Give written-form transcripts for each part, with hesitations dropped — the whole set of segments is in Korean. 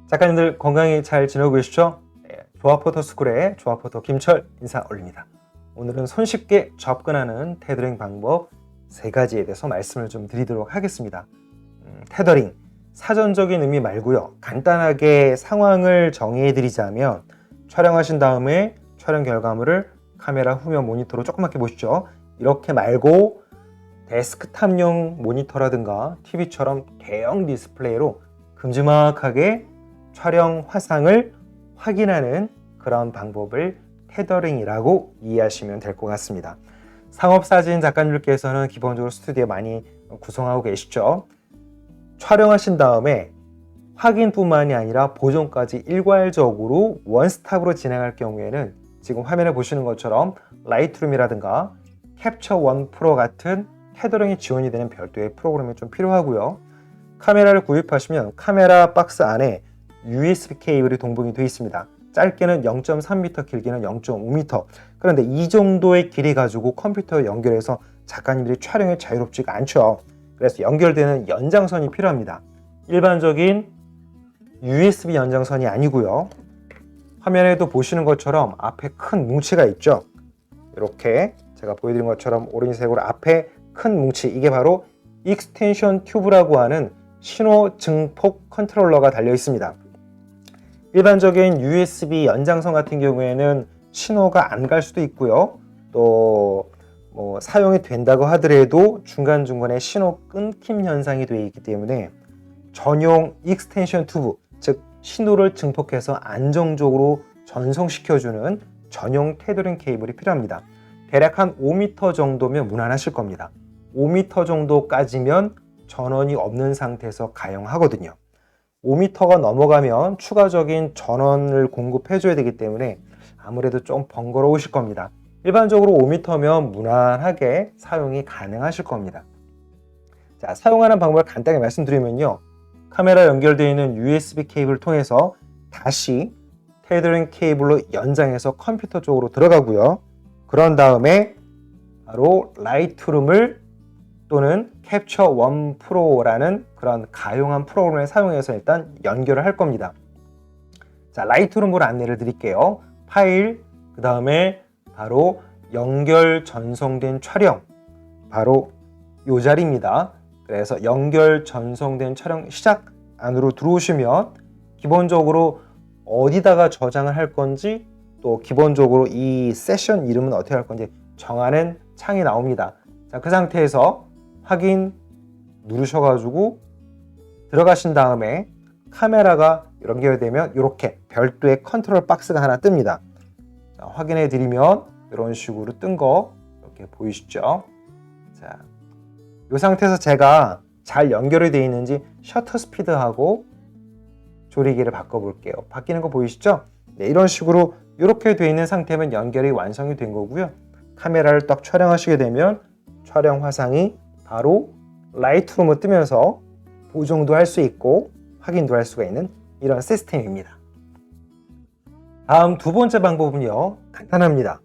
작가님들 건강히 잘 지내고 계시죠? 조합포터스쿨의 조합포터 김철 인사 올립니다. 오늘은 손쉽게 접근하는 테더링 방법 3가지에 대해서 말씀을 좀 드리도록 하겠습니다. 테더링, 사전적인 의미 말고요. 간단하게 상황을 정의해 드리자면 촬영하신 다음에 촬영 결과물을 카메라 후면 모니터로 조그맣게 보시죠. 이렇게 말고 데스크탑용 모니터라든가 TV처럼 대형 디스플레이로 큼지막하게 촬영 화상을 확인하는 그런 방법을 테더링이라고 이해하시면 될 것 같습니다. 상업사진 작가님들께서는 기본적으로 스튜디오에 많이 구성하고 계시죠. 촬영하신 다음에 확인뿐만이 아니라 보정까지 일괄적으로 원스톱으로 진행할 경우에는 지금 화면에 보시는 것처럼 라이트룸이라든가 캡처 원 프로 같은 테더링이 지원이 되는 별도의 프로그램이 좀 필요하고요. 카메라를 구입하시면 카메라 박스 안에 USB 케이블이 동봉이 되어 있습니다. 짧게는 0.3m, 길게는 0.5m. 그런데 이 정도의 길이 가지고 컴퓨터에 연결해서 작가님들이 촬영이 자유롭지가 않죠. 그래서 연결되는 연장선이 필요합니다. 일반적인 USB 연장선이 아니고요. 화면에도 보시는 것처럼 앞에 큰 뭉치가 있죠. 이렇게 제가 보여드린 것처럼 오렌지색으로 앞에 큰 뭉치, 이게 바로 익스텐션 튜브라고 하는 신호 증폭 컨트롤러가 달려 있습니다. 일반적인 USB 연장선 같은 경우에는 신호가 안 갈 수도 있고요. 또 사용이 된다고 하더라도 중간중간에 신호 끊김 현상이 되어 있기 때문에 전용 익스텐션 튜브, 즉 신호를 증폭해서 안정적으로 전송시켜주는 전용 테더링 케이블이 필요합니다. 대략 한 5m 정도면 무난하실 겁니다. 5m 정도까지면 전원이 없는 상태에서 가용하거든요. 5m가 넘어가면 추가적인 전원을 공급해줘야 되기 때문에 아무래도 좀 번거로우실 겁니다. 일반적으로 5m면 무난하게 사용이 가능하실 겁니다. 자, 사용하는 방법을 간단히 말씀드리면요. 카메라 연결되어 있는 USB 케이블을 통해서 다시 테더링 케이블로 연장해서 컴퓨터 쪽으로 들어가고요. 그런 다음에 바로 라이트룸을 또는 캡처 원 프로라는 그런 가용한 프로그램을 사용해서 일단 연결을 할 겁니다. 자, 라이트룸으로 안내를 드릴게요. 파일, 그 다음에 바로 연결 전송된 촬영, 바로 이 자리입니다. 그래서 연결 전송된 촬영 시작 안으로 들어오시면 기본적으로 어디다가 저장을 할 건지, 또 기본적으로 이 세션 이름은 어떻게 할 건지 정하는 창이 나옵니다. 자, 그 상태에서 확인 누르셔가지고 들어가신 다음에 카메라가 연결되면 이렇게 별도의 컨트롤 박스가 하나 뜹니다. 자, 확인해 드리면 이런 식으로 뜬 거 이렇게 보이시죠? 자, 이 상태에서 제가 잘 연결이 되어 있는지 셔터 스피드하고 조리기를 바꿔볼게요. 바뀌는 거 보이시죠? 네, 이런 식으로 이렇게 되어 있는 상태면 연결이 완성이 된 거고요. 카메라를 딱 촬영하시게 되면 촬영 화상이 바로 라이트룸을 뜨면서 보정도 할 수 있고 확인도 할 수가 있는 이런 시스템입니다. 다음 두 번째 방법은요, 간단합니다.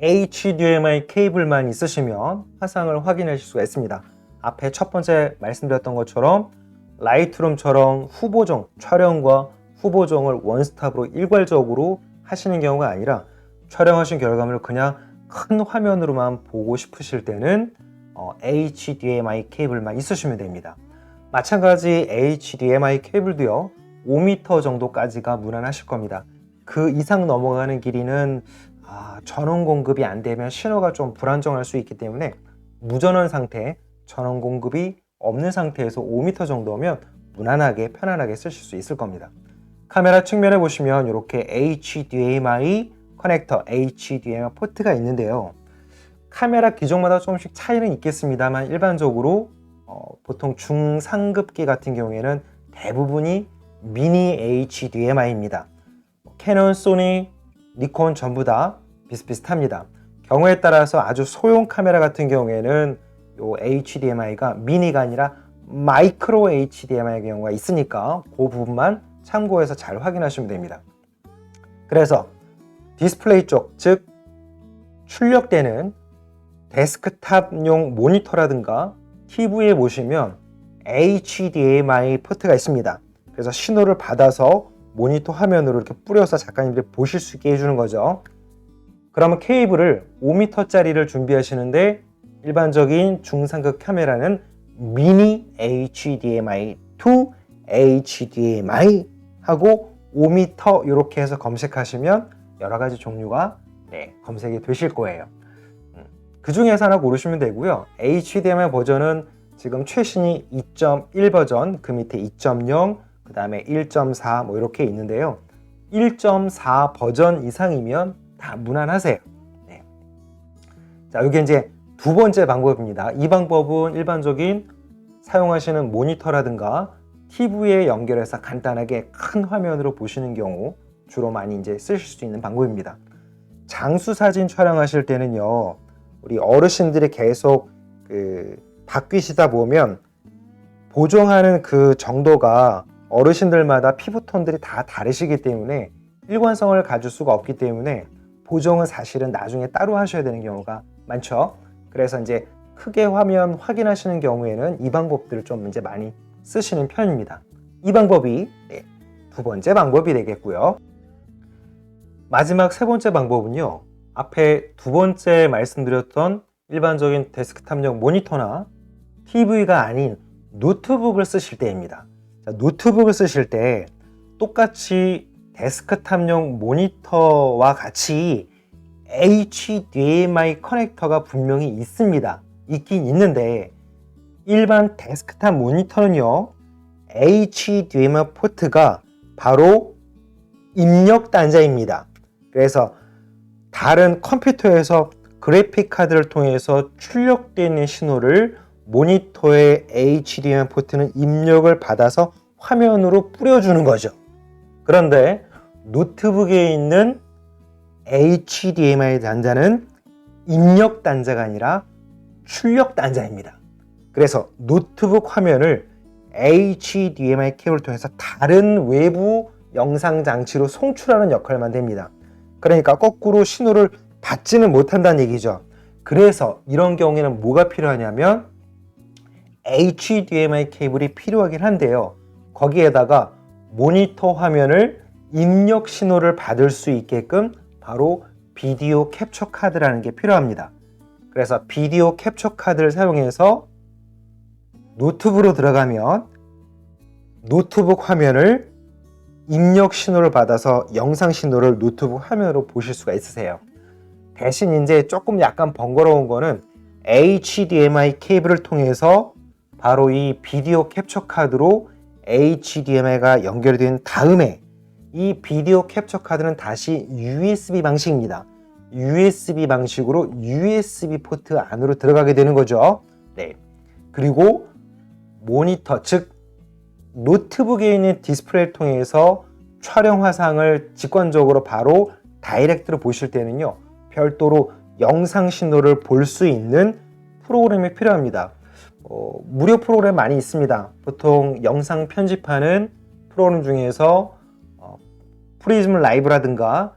HDMI 케이블만 있으시면 화상을 확인하실 수가 있습니다. 앞에 첫 번째 말씀드렸던 것처럼 라이트룸처럼 후보정, 촬영과 후보정을 원스톱으로 일괄적으로 하시는 경우가 아니라 촬영하신 결과물을 그냥 큰 화면으로만 보고 싶으실 때는 HDMI 케이블만 있으시면 됩니다. 마찬가지 HDMI 케이블도요, 5m 정도까지가 무난하실 겁니다. 그 이상 넘어가는 길이는 전원 공급이 안 되면 신호가 좀 불안정할 수 있기 때문에 무전원 상태, 전원 공급이 없는 상태에서 5m 정도면 무난하게 편안하게 쓰실 수 있을 겁니다. 카메라 측면에 보시면 이렇게 HDMI 커넥터, HDMI 포트가 있는데요. 카메라 기종마다 조금씩 차이는 있겠습니다만 일반적으로 보통 중상급기 같은 경우에는 대부분이 미니 HDMI입니다. 캐논, 소니, 니콘 전부 다 비슷비슷합니다. 경우에 따라서 아주 소형 카메라 같은 경우에는 이 HDMI가 미니가 아니라 마이크로 HDMI 경우가 있으니까 그 부분만 참고해서 잘 확인하시면 됩니다. 그래서 디스플레이 쪽, 즉 출력되는 데스크탑용 모니터라든가 TV에 보시면 HDMI 포트가 있습니다. 그래서 신호를 받아서 모니터 화면으로 이렇게 뿌려서 작가님들이 보실 수 있게 해주는 거죠. 그러면 케이블을 5m짜리를 준비하시는데 일반적인 중상급 카메라는 미니 HDMI to HDMI 하고 5m 이렇게 해서 검색하시면 여러 가지 종류가 검색이 되실 거예요. 그 중에서 하나 고르시면 되고요. HDMI 버전은 지금 최신이 2.1 버전, 그 밑에 2.0, 그 다음에 1.4 뭐 이렇게 있는데요. 1.4 버전 이상이면 다 무난하세요. 네. 자, 이게 이제 두 번째 방법입니다. 이 방법은 일반적인 사용하시는 모니터라든가 TV에 연결해서 간단하게 큰 화면으로 보시는 경우 주로 많이 이제 쓰실 수 있는 방법입니다. 장수 사진 촬영하실 때는요, 우리 어르신들이 계속 바뀌시다 보면 보정하는 그 정도가 어르신들마다 피부톤들이 다 다르시기 때문에 일관성을 가질 수가 없기 때문에 보정은 사실은 나중에 따로 하셔야 되는 경우가 많죠. 그래서 이제 크게 화면 확인하시는 경우에는 이 방법들을 좀 이제 많이 쓰시는 편입니다. 이 방법이 두 번째 방법이 되겠고요. 마지막 세 번째 방법은요, 앞에 두 번째 말씀드렸던 일반적인 데스크탑용 모니터나 TV가 아닌 노트북을 쓰실 때입니다. 자, 노트북을 쓰실 때 똑같이 데스크탑용 모니터와 같이 HDMI 커넥터가 분명히 있습니다. 있긴 있는데 일반 데스크탑 모니터는요, HDMI 포트가 바로 입력 단자입니다. 그래서 다른 컴퓨터에서 그래픽 카드를 통해서 출력되는 신호를 모니터의 HDMI 포트는 입력을 받아서 화면으로 뿌려주는 거죠. 그런데 노트북에 있는 HDMI 단자는 입력 단자가 아니라 출력 단자입니다. 그래서 노트북 화면을 HDMI 케이블을 통해서 다른 외부 영상 장치로 송출하는 역할만 됩니다. 그러니까 거꾸로 신호를 받지는 못한다는 얘기죠. 그래서 이런 경우에는 뭐가 필요하냐면 HDMI 케이블이 필요하긴 한데요. 거기에다가 모니터 화면을 입력 신호를 받을 수 있게끔 바로 비디오 캡처 카드라는 게 필요합니다. 그래서 비디오 캡처 카드를 사용해서 노트북으로 들어가면 노트북 화면을 입력 신호를 받아서 영상 신호를 노트북 화면으로 보실 수가 있으세요. 대신 이제 조금 약간 번거로운 거는 HDMI 케이블을 통해서 바로 이 비디오 캡처 카드로 HDMI가 연결된 다음에 이 비디오 캡처 카드는 다시 USB 방식입니다. USB 방식으로 USB 포트 안으로 들어가게 되는 거죠. 네. 그리고 모니터, 즉 노트북에 있는 디스플레이를 통해서 촬영 화상을 직관적으로 바로 다이렉트로 보실 때는요, 별도로 영상 신호를 볼 수 있는 프로그램이 필요합니다. 무료 프로그램 많이 있습니다. 보통 영상 편집하는 프로그램 중에서 프리즘 라이브라든가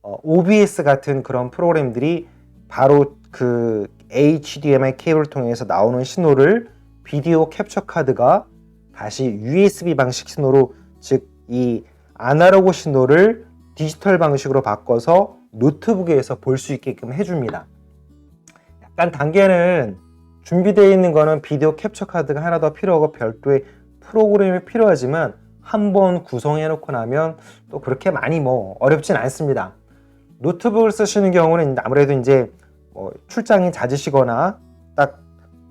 OBS 같은 그런 프로그램들이 바로 그 HDMI 케이블을 통해서 나오는 신호를 비디오 캡처 카드가 다시 USB 방식 신호로, 즉 이 아날로그 신호를 디지털 방식으로 바꿔서 노트북에서 볼 수 있게끔 해줍니다. 약간 단계는 준비되어 있는 거는 비디오 캡처 카드가 하나 더 필요하고 별도의 프로그램이 필요하지만 한번 구성해 놓고 나면 또 그렇게 많이 어렵진 않습니다. 노트북을 쓰시는 경우는 아무래도 이제 출장이 잦으시거나 딱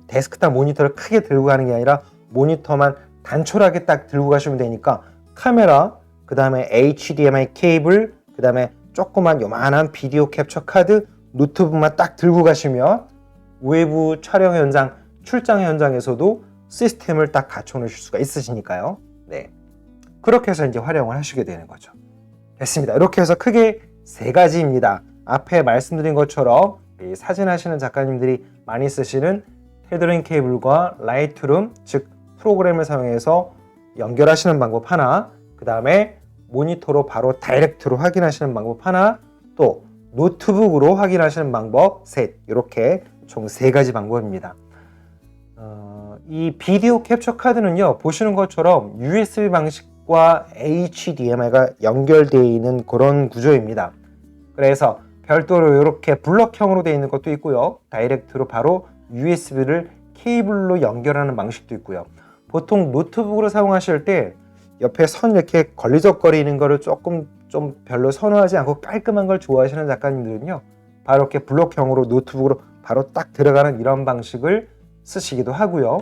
데스크탑 모니터를 크게 들고 가는 게 아니라 모니터만 단촐하게 딱 들고 가시면 되니까 카메라, 그 다음에 HDMI 케이블, 그 다음에 조그만 요만한 비디오 캡처 카드, 노트북만 딱 들고 가시면 외부 촬영 현장, 출장 현장에서도 시스템을 딱 갖춰 놓으실 수가 있으시니까요. 네. 그렇게 해서 이제 활용을 하시게 되는 거죠. 됐습니다. 이렇게 해서 크게 세 가지입니다. 앞에 말씀드린 것처럼 이 사진 하시는 작가님들이 많이 쓰시는 테더링 케이블과 라이트룸, 즉 프로그램을 사용해서 연결하시는 방법 하나, 그 다음에 모니터로 바로 다이렉트로 확인하시는 방법 하나, 또 노트북으로 확인하시는 방법 셋, 이렇게 총 세 가지 방법입니다. 이 비디오 캡처 카드는요, 보시는 것처럼 USB 방식 포트와 HDMI가 연결되어 있는 그런 구조입니다. 그래서 별도로 이렇게 블럭형으로 되어 있는 것도 있고요. 다이렉트로 바로 USB를 케이블로 연결하는 방식도 있고요. 보통 노트북으로 사용하실 때 옆에 선 이렇게 걸리적거리는 거를 조금 좀 별로 선호하지 않고 깔끔한 걸 좋아하시는 작가님들은요, 바로 이렇게 블록형으로 노트북으로 바로 딱 들어가는 이런 방식을 쓰시기도 하고요.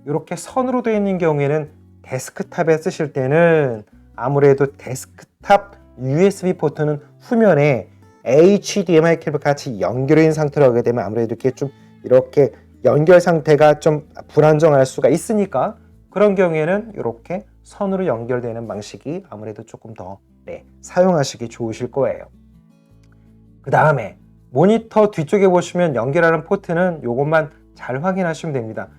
이렇게 선으로 되어 있는 경우에는 데스크탑에 쓰실 때는 아무래도 데스크탑 USB 포트는 후면에 HDMI 케이블 같이 연결해 있는 상태로 하게 되면 아무래도 이렇게 좀 이렇게 연결 상태가 좀 불안정할 수가 있으니까, 그런 경우에는 이렇게 선으로 연결되는 방식이 아무래도 조금 더 사용하시기 좋으실 거예요. 그 다음에 모니터 뒤쪽에 보시면 연결하는 포트는 이것만 잘 확인하시면 됩니다.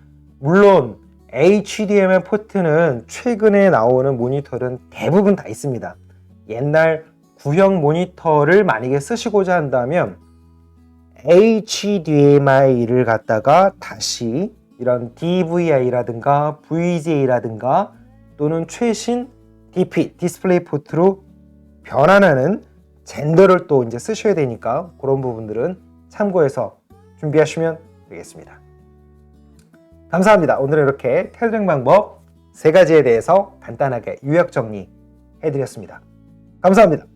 물론 HDMI 포트는 최근에 나오는 모니터는 대부분 다 있습니다. 옛날 구형 모니터를 만약에 쓰시고자 한다면 HDMI를 갖다가 다시 이런 DVI라든가 VGA라든가 또는 최신 DP, 디스플레이 포트로 변환하는 젠더를 또 이제 쓰셔야 되니까 그런 부분들은 참고해서 준비하시면 되겠습니다. 감사합니다. 오늘은 이렇게 테더링 방법 3가지에 대해서 간단하게 요약 정리해 드렸습니다. 감사합니다.